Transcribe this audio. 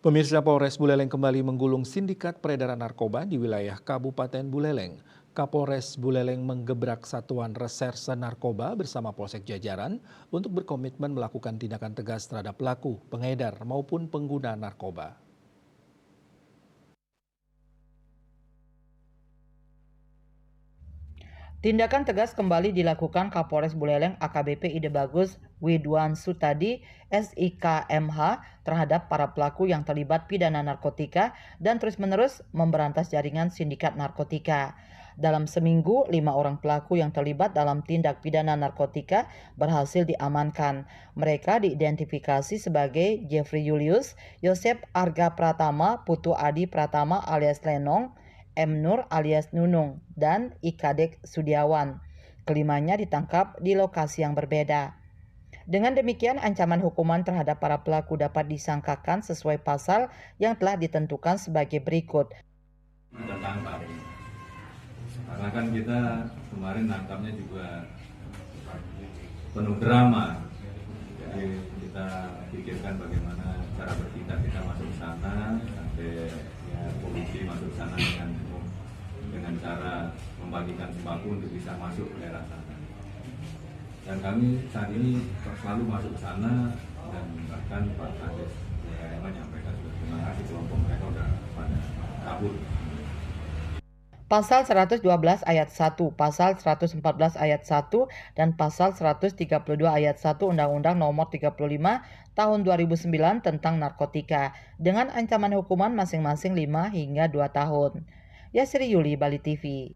Pemirsa, Polres Buleleng kembali menggulung sindikat peredaran narkoba di wilayah Kabupaten Buleleng. Kapolres Buleleng menggebrak Satuan Reserse Narkoba bersama Polsek Jajaran untuk berkomitmen melakukan tindakan tegas terhadap pelaku, pengedar maupun pengguna narkoba. Tindakan tegas kembali dilakukan Kapolres Buleleng AKBP Ide Bagus Widwan Sutadi SIKMH terhadap para pelaku yang terlibat pidana narkotika dan terus-menerus memberantas jaringan sindikat narkotika. Dalam seminggu, 5 orang pelaku yang terlibat dalam tindak pidana narkotika berhasil diamankan. Mereka diidentifikasi sebagai Jeffrey Julius, Yosep Arga Pratama, Putu Adi Pratama alias Lenong, M. Nur alias Nunung, dan Ikadek Sudiawan. Kelimanya ditangkap di lokasi yang berbeda. Dengan demikian, ancaman hukuman terhadap para pelaku dapat disangkakan sesuai pasal yang telah ditentukan sebagai berikut. Tertangkap, karena kan kita kemarin nangkapnya juga penuh drama. Jadi kita pikirkan bagaimana cara bertindak, kita masuk sana sampai ya, polisi masuk sana dengan cara membagikan sembako untuk bisa masuk ke daerah sana. Dan kami saat ini selalu masuk ke sana dan bahkan Pak Kades menyampaikan terima kasih kelompok mereka sudah pada kabur. Pasal 112 ayat 1, Pasal 114 ayat 1, dan Pasal 132 ayat 1 Undang-Undang Nomor 35 Tahun 2009 tentang narkotika dengan ancaman hukuman masing-masing 5 hingga 2 tahun. Yasri Yuli, Bali TV.